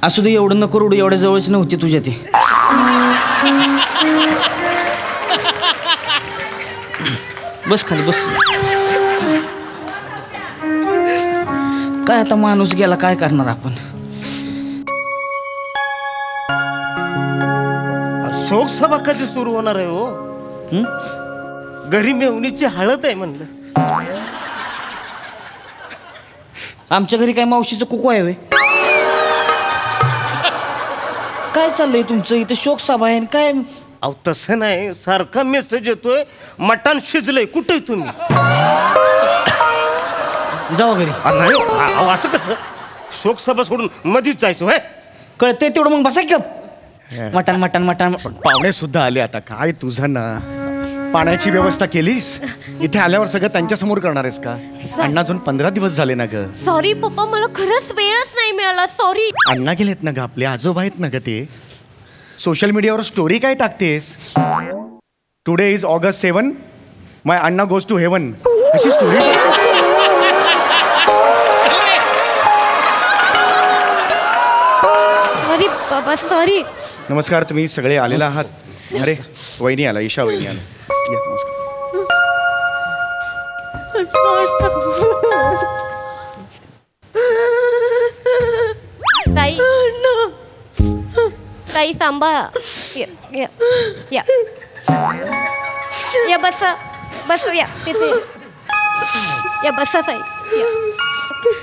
असू दे, एवढं नको रडू, एवढ्या जवळच नव्हती तुझ्या ते. बस खाली बस. काय आता माणूस गेला, काय करणार आपण. शोक सभा कधी सुरू होणार आहे हो? घरी मेवणीची हळद आहे म्हणलं. आमच्या घरी काय मावशीचं कुकू आहे वे? काय चाललंय तुमचं इथं? शोक सभा आहे काय? अहो तसं नाही, सारखा मेसेज येतोय मटण शिजलंय. कुठे तुम्ही? जाऊ घरी. नाही अहो, असं कसं शोक सभा सोडून मधीच जायचं होय? कळतंय तेवढं, मग बसा की गप. मटण मटण मटण. पाहुणे सुद्धा आले आता. काय तुझं ना, पाण्याची व्यवस्था केलीस? इथे आल्यावर सगळं त्यांच्या समोर करणार आहेस का? अण्णा अजून 15 दिवस झाले ना ग. सॉरी पप्पा, मला खरंच वेळच नाही मिळाला. सॉरी. अण्णा गेलेत ना ग, आपले आजोबा आहेत ना ग ते. सोशल मीडियावर स्टोरी काय टाकतेस? Today is August 7, my Anna goes to heaven, अशी स्टोरी. सॉरी बाबा, सॉरी. नमस्कार, तुम्ही सगळे आलेला आहात. अरे वहिनी आला, ईशा वहिनी आला. नमस्कार. ताई ताई सांभाळा. या या या बसा बस या तिथे या बसा ताई.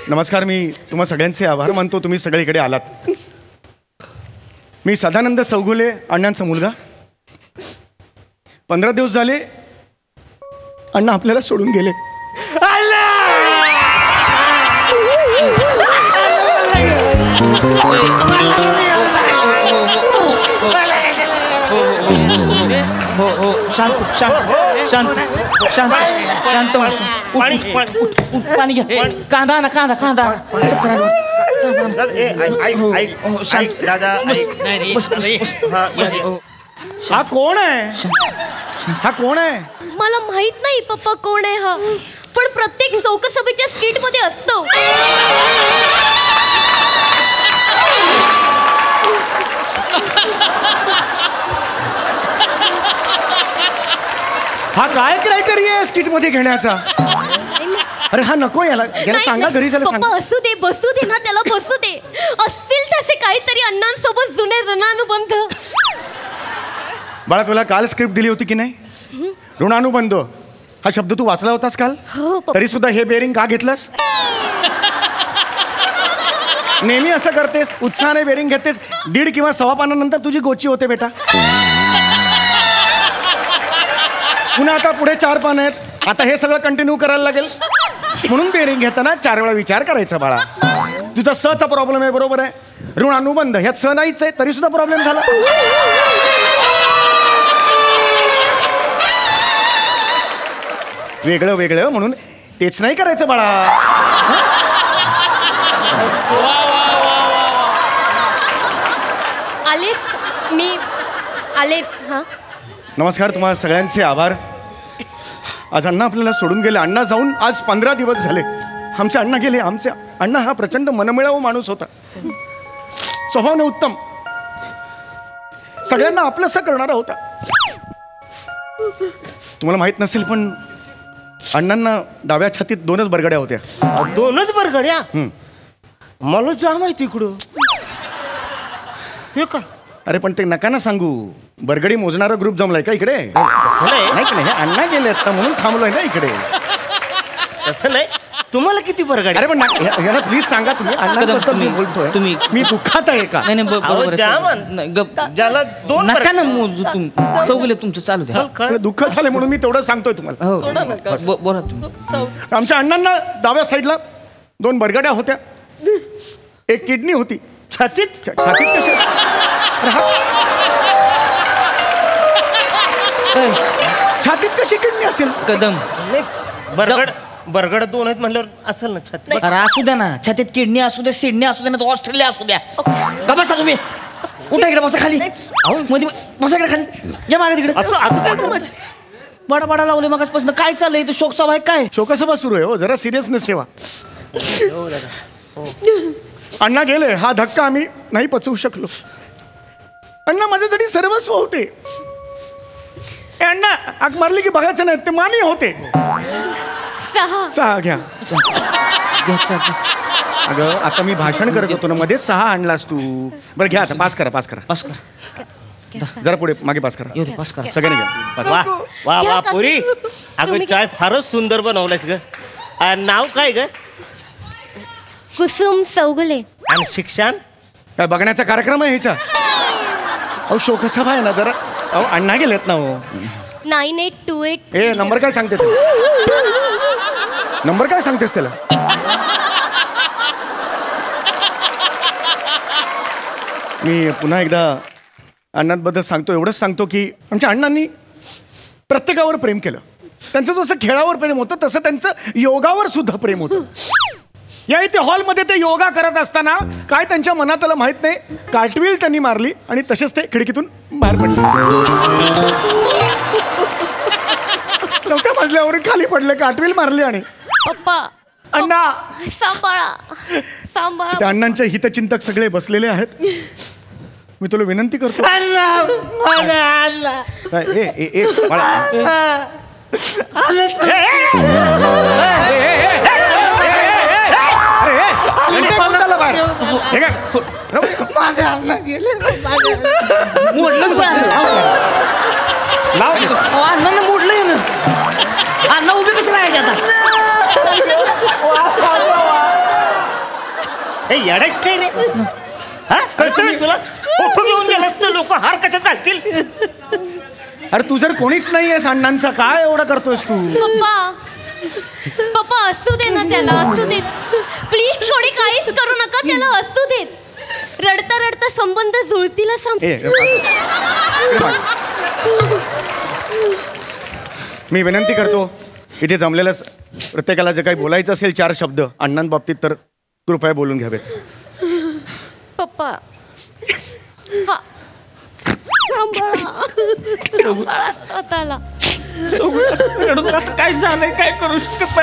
नमस्कार, मी तुम्हा सगळ्यांचे आभार मानतो, तुम्ही सगळे इकडे आलात. मी सदानंद चौगुले, अण्णांचा मुलगा. 15 दिवस झाले अण्णा आपल्याला सोडून गेले. हो हो, शांत शांत शांत शांत शांत. पाणी घ्या. कांदा ना, कांदा कांदा. हा कोण आहे? हा कोण आहे? मला माहित नाही पप्पा कोण आहे हा, पण प्रत्येक लोकसभेच्या स्किट मध्ये असतो. हा काय क्रायटेरिया आहे स्किट मध्ये घेण्याचा? अरे हा नको, याला सांगा घरी झालं. पप्पा असू दे, बसू दे ना त्याला, बसू दे. असतील तसे काहीतरी अण्णांसोबत जुने ऋणानुबंध. बाळा, तुला काल स्क्रिप्ट दिली होती की नाही? ऋणानुबंध हा शब्द तू वाचला होतास काल? तरी सुद्धा हे बेरिंग का घेतलंस? नेहमी असं करतेस, उत्साहाने बेरिंग घेतेस. 1.5 किंवा 1.25 पानानंतर तुझी गोची होते बेटा. पुन्हा आता पुढे 4 पानं आहेत. आता हे सगळं कंटिन्यू करायला लागेल. म्हणून बेरिंग घेताना 4 वेळा विचार करायचा बाळा. तुझा सचा प्रॉब्लेम आहे, बरोबर आहे. ऋणानुबंध ह्यात स नाहीच आहे, तरी सुद्धा प्रॉब्लेम झाला. वेगळं वेगळं म्हणून तेच नाही करायचं बाळा. आलेस मी आलेस. हा नमस्कार, तुम्हाला सगळ्यांचे आभार. आज अण्णा आपल्याला सोडून गेले. अण्णा जाऊन आज 15 दिवस झाले. आमचे अण्णा गेले. आमचे अण्णा हा प्रचंड मनमिळावू माणूस होता. स्वभावाने उत्तम, सगळ्यांना आपलंसं करणारा होता. तुम्हाला माहित नसेल पण अण्णांना डाव्या छातीत 2च बरगड्या होत्या. 2च बरगड्या? मला जाम आहे तिकडं. हे का? अरे पण ते नका ना सांगू. बरगडी मोजणारा ग्रुप जमलाय का इकडे? नाही की नाही, अण्णा गेले आता म्हणून थांबलोय ना इकडे. तसं नाही. तुम्हाला किती बरगड्या? अरे पण याला प्लीज सांगा तुम्ही. अण्णांबद्दल मी बोलतोय, तुम्ही मी दुःखात आहे का? नाही ज्याला 2 नका ना मोजू तुम्ही. चौगले तुमचं चालू द्या. दुःख झाले म्हणून मी तेवढं सांगतोय तुम्हाला. बोला तुम्ही. आमच्या अण्णांना डाव्या साईडला 2 बरगड्या होत्या. 1 किडनी होती. छातीत? छातीत कशा? छातीत कशी किडनी असेल? कदम. बरगड 2 आहेत म्हणल्यावर असेल ना छातीत. अरे असू द्या ना, छातीत किडनी असू द्या, सिडनी असू द्या, ना ऑस्ट्रेलिया असू द्या. का बसा तुम्ही? उठा इकडे, बसा खाली. बसा इकडे खाली. या मागे तिकडे. बडा बडा लावले मगाचपासून. काय चाललंय इथं? शोकसभा आहे काय? शोकसभा सुरू आहे हो, जरा सिरियसनेस ठेवा. अण्णा गेले हा धक्का आम्ही नाही पचवू शकलो. अण्णा माझ्यासाठी सर्वस्व होते. अण्णा आग मारली की बघायचं नाही ते मानी होते. 6 घ्या. अगं आता मी भाषण करत होतो ना मध्येच 6 आणलास तू. बरं घ्या आता पास करा. जरा पुढे मागे पास करा. पास करा. सगळ्यांनी घ्या. वा वा वा पुरी. अगं चाय फारच सुंदर बनवलंयस ग. नाव काय ग? कुसुम चौगुले. आणि शिक्षण? काय बघण्याचा कार्यक्रम आहे ह्याचा? अहो शोकसभा आहे ना जरा. अहो अण्णा गेलेत ना हो. 9828. ए नंबर काय सांगते त्याला? नंबर काय सांगतेस त्याला? मी पुन्हा एकदा अण्णांबद्दल सांगतो. एवढंच सांगतो की आमच्या अण्णांनी प्रत्येकावर प्रेम केलं. त्यांचं जसं खेळावर प्रेम होतं तसं त्यांचं योगावर सुद्धा प्रेम होतं. या इथे हॉलमध्ये ते योगा करत असताना काय त्यांच्या मनात आलं माहित नाही, कार्टवील त्यांनी मारली आणि तसेच ते खिडकीतून बाहेर पडले. 4थ्या मजल्यावरून खाली पडले, कार्टवील मारली आणि पप्पा अण्णा सांभाळा. त्या अण्णांचे हितचिंतक सगळे बसलेले आहेत. मी तुला विनंती करतो. काय? ए बाळा. अण्णांना मोडलंय ना. अण्णा उभे कसं राहायचे आता? येडायच काय रे? हा कळतं तुला? घेऊन गेलास तर लोक हार कशा चालतील? अरे तू जर कोणीच नाहीयेस अण्णांचा काय एवढं करतोयस तू? पप्पा असू दे ना त्याला. असू दे प्लीज. थोडी काहीच करू नका त्याला. असू देत. रडता रडता संबंध जुळतील असं. मी विनंती करतो इथे जमलेल्या प्रत्येकाला जे काही बोलायचं असेल 4 शब्द अण्णांबाबतीत तर कृपया बोलून घ्यावेत. पप्पा स्वतःला काय झालंय काय करू शकत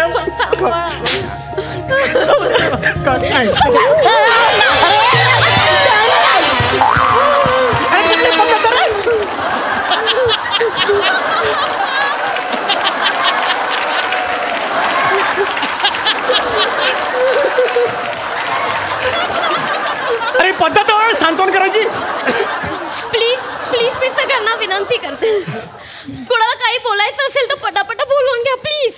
अरे पद्धत सांत्वन करायची. प्लीज प्लीज मी सगळ्यांना विनंती करते. कुणाला काही बोलायचं असेल तर पटापट बोलून घ्या प्लीज.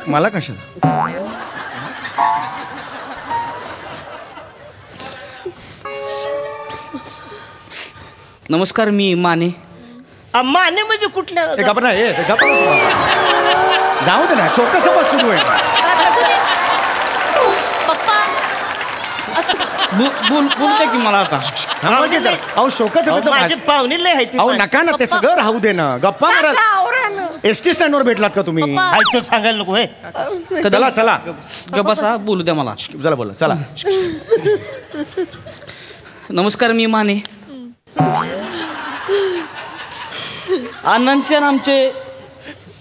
मला कशाला? नमस्कार मी माने. माने म्हणजे कुठल्या? जाऊ दे ना. शोकसभा सुरू आहे. पप्पा बोलते की मला आता. अहो शोकसभेचं माझे पाहुणे लय आहेत. अहो नका ना ते सगळं राहू दे ना. गप्पा मारा. एसटी स्टँडवर भेटलात का तुम्ही? पप्पा. ऐकतो सांगायला नको हे. चला चला बसा बोलू द्या मला. चला बोला चला. नमस्कार मी माने. अण्णांचे आणि आमचे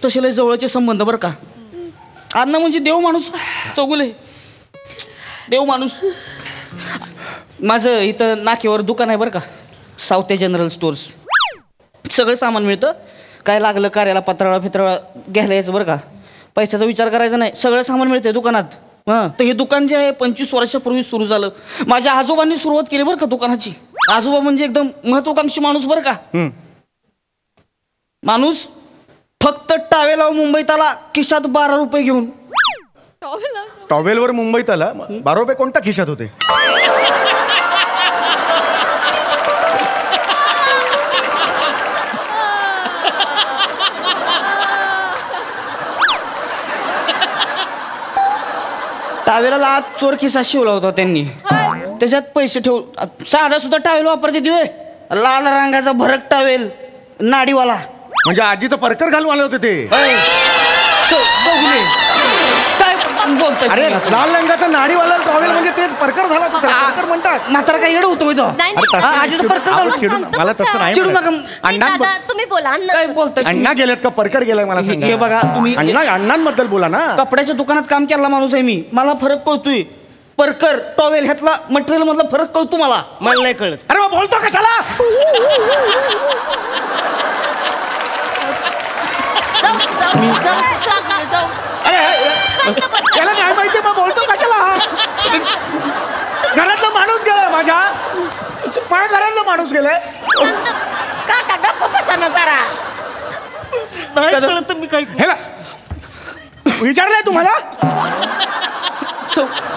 तसे लय जवळचे संबंध बरं का. अण्णा म्हणजे देव माणूस. चौगुले देव माणूस. माझं इथं नाक्यावर दुकान आहे बरं का. South general stores. सगळं सामान मिळतं. काय लागलं कार्याला पत्राळा फित्राळा घ्यायला यायचं बरं का. पैशाचा विचार करायचा नाही. सगळं सामान मिळतंय दुकानात. हां तर हे दुकान जे आहे 25 वर्षापूर्वी सुरू झालं. माझ्या आजोबांनी सुरुवात केली बरं का दुकानाची. आजोबा म्हणजे एकदम महत्वाकांक्षी माणूस बरं का. माणूस फक्त टावेला मुंबईत आला खिशात 12 रुपये घेऊन. टॉवेलवर मुंबईत आला. 12 रुपये कोणत्या खिशात होते? टावेला आत चोर खिसा शिवला होता त्यांनी. त्याच्यात पैसे ठेवून साधा सुद्धा टावेल वापरते दिवे. लाल रंगाचा भरक टावेल नाडीवाला. म्हणजे आजीचं परकर घालून आले होते ते. बोलतोय अरे लाल रंगाचा नाडीवाला टॉवेल म्हणजे तेच परकर झाला तो, त्याला परकर म्हणतात. म्हातारा काय येडं होतोय तो. नाही, अरे तसं नाही, आजीचं चिडू- परकर अहो, झालं. चिडू- मला तसं नाही चिडू म्हणत. नका. नाही, अण्णा दादा तुम्ही बोला काय बोलताय अण्णा गेलेत का परकर गेलाय मला सांगा. हे बघा, तुम्ही- अण्णांबद्दल बोला ना. कपड्याच्या दुकानात काम केला माणूस आहे मी, मला फरक कळतोय. परकर टॉवेल ह्यातला मटेरियल मधला फरक कळतो मला. मला नाही कळत. अरे मग बोलतो कशाला. त्याला नाही माहिती मग बोलतो कशाला. घरातला माणूस गेलाय माझ्या घरातला माणूस गेलाय. काका गप्प बसा ना जरा. नाही कळत तर मी काय हे बघ, विचारलंय तुम्हाला.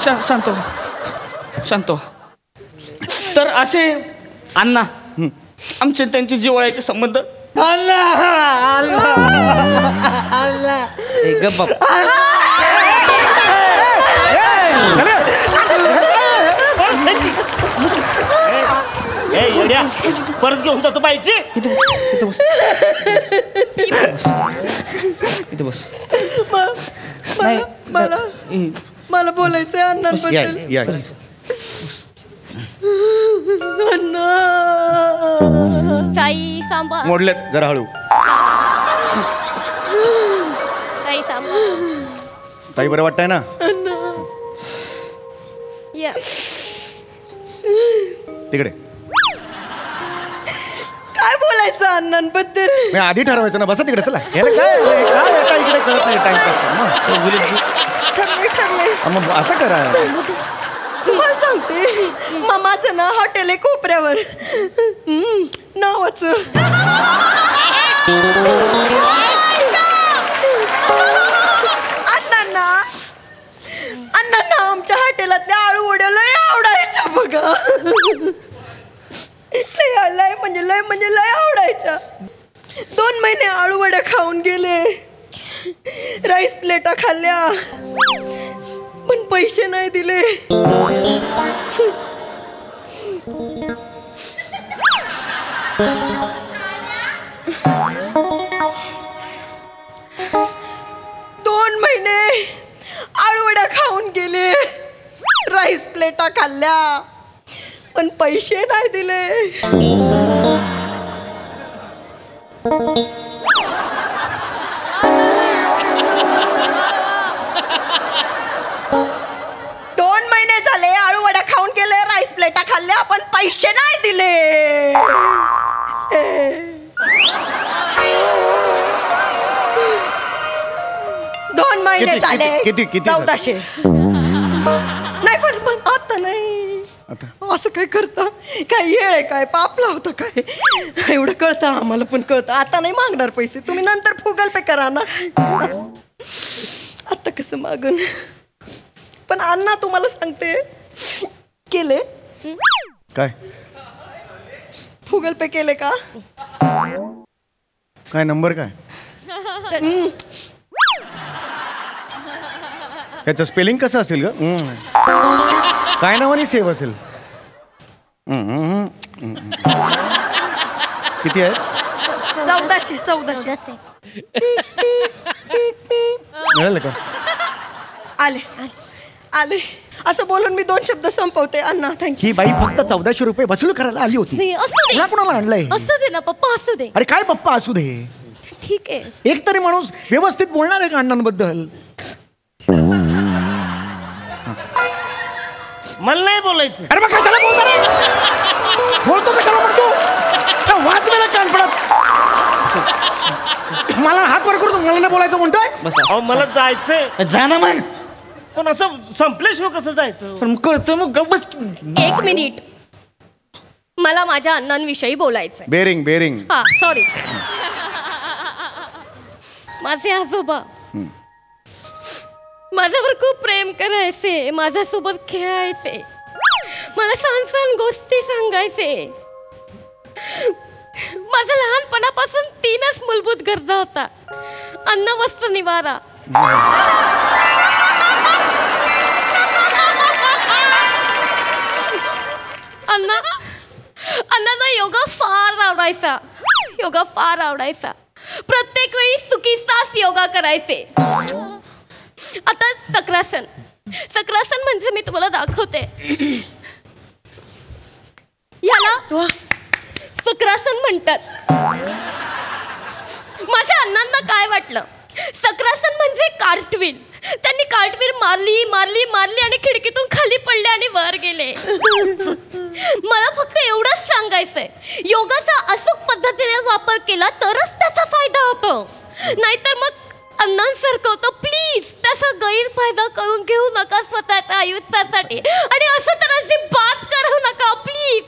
शांत हो. शांत हो. तर असे अण्णा आमचे त्यांचे जिव्हाळ्याचे संबंध. ए, गप्प बाप. परत घेऊन जातो पाहिजे. इथे बस. इथे बस. नाही, मला बोलायचंय अण्णांबद्दल. या अण्णा साई सांभाळ. मोडलेत जरा हळू. साई सांभाळ. ताई बरं वाटतंय ना. या. तिकडे काय बोलायचं अण्णांबद्दल. मी आधी ठरवायचं ना. बसा तिकडे. चला याला काय येता इकडे कळत नाही टाइमपास. ठरले मग असं करा. तुम्हाला सांगते मामाचं ना हॉटेल आहे कोपऱ्यावर. नावाचं अण्णांना आमच्या हॉटेलातल्या आळू वड्या लय आवडायच्या बघा. लय म्हणजे लय आवडायच्या. 2 महिने आळू वड्या खाऊन गेले. राईस प्लेटा खाल्ल्या पण पैसे नाही दिले. आळूवड्या खाऊन गेले. राईस प्लेटा खाल्ल्या पण पैसे नाही दिले. आळूवड्या खाऊन गेले. राईस प्लेटा खाल्ल्या पण पैसे नाही दिले. 2 महिने झाले. किती 1400. नाही पण आता नाही. असं काय करता. काय येळ आहे काय. पाप लावता काय. एवढं कळतं आम्हाला पण कळतं. आता नाही मागणार पैसे. तुम्ही नंतर फुगल पे करा ना. आता कसं मागन. पण अण्णा तुम्हाला सांगते केले काय फुगल पे केले का. काय नंबर काय. त्याचं स्पेलिंग कसं असेल ग. काय नावाने सेव्ह असेल. किती आहे. 1400. मिळालं का. आले असं बोलून मी 2 शब्द संपवते. अण्णा थँक्यू. ही बाई फक्त 1400 रुपये वसूल करायला आली होती. असू दे. तुला कोणाला आणलंय. असू दे ना पप्पा असू दे. अरे काय पप्पा असू दे. ठीक आहे. एक तरी माणूस व्यवस्थित बोलणार आहे का अण्णांबद्दल. मला नाही बोलायचं. अरे मग कशाला बोलतो रे. बोलतो कशाला म्हणतो. वाच मला कान पडत. मला हात वर करतो. मला नाही बोलायचं म्हणतोय. अहो मला जायचंय. जा ना मग. पण असं संपल्याशिवाय कसं जायचं. पण कळतं मग गप्प बस. 1 मिनिट. मला माझ्या अण्णांविषयी बोलायचंय. बेरिंग हा सॉरी. माझे आजोबा माझ्यावर खूप प्रेम करायचे. माझ्यासोबत खेळायचे. मला छान गोष्टी सांगायचे. माझ्या लहानपणापासून 3च मूलभूत गरजा होता. अन्न वस्त्र निवारा. अण्णांना योगा फार आवडायचा. प्रत्येक वेळी चुकीचाच योगा करायचे. आता चक्रासन. चक्रासन म्हणजे मी तुम्हाला दाखवते. याला चक्रासन म्हणतात. माझ्या अण्णांना काय वाटलं, चक्रासन म्हणजे कार्टव्हील. त्यांनी कार्टव्हील मारली मारली मारली आणि खिडकीतून खाली पडले आणि वर गेले. मला फक्त एवढंच सांगायचंय, योगाचा अचूक पद्धतीने वापर केला तरच त्याचा फायदा होतो, नाहीतर मग अण्णांसारखं होतं. प्लीज त्याचा गैरफायदा करून घेऊ नका स्वतःच्या आयुष्यासाठी, आणि असं तर अजिबात करू नका प्लीज.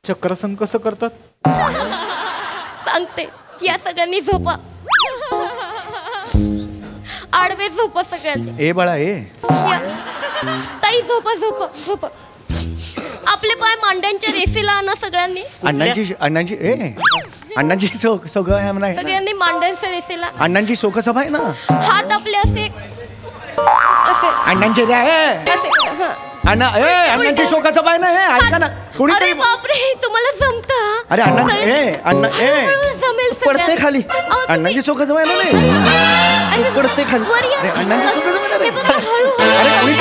चक्रासन कसं करतात सांगते. या सगळ्यांनी झोपा, आडवे झोपा सगळ्यांनी. ए बाळा ए. या. ताई झोपा झोपा झोपा. आपले पाय मांड्यांच्या रेसीला आणा सगळ्यांनी. अण्णांची अण्णांची सगळं आहे म्हणा. सगळ्यांनी मांड्यांच्या रेसीला. अण्णांची शोकसभा आहे ना. हात आपले असे असे अण्णांचे असे. हं. अण्णांची शोकसभा आहे ना. हे ऐका ना अरे कोणीतरी. बापरे, तुम्हाला जमतं. अरे अण्णा जमेल पडते खाली. अण्णांची शोकसभा आहे ना. पडते खाली. वर या. अण्णांची शोकसभा आहे ना. हे बघा, हळू अरे कोणी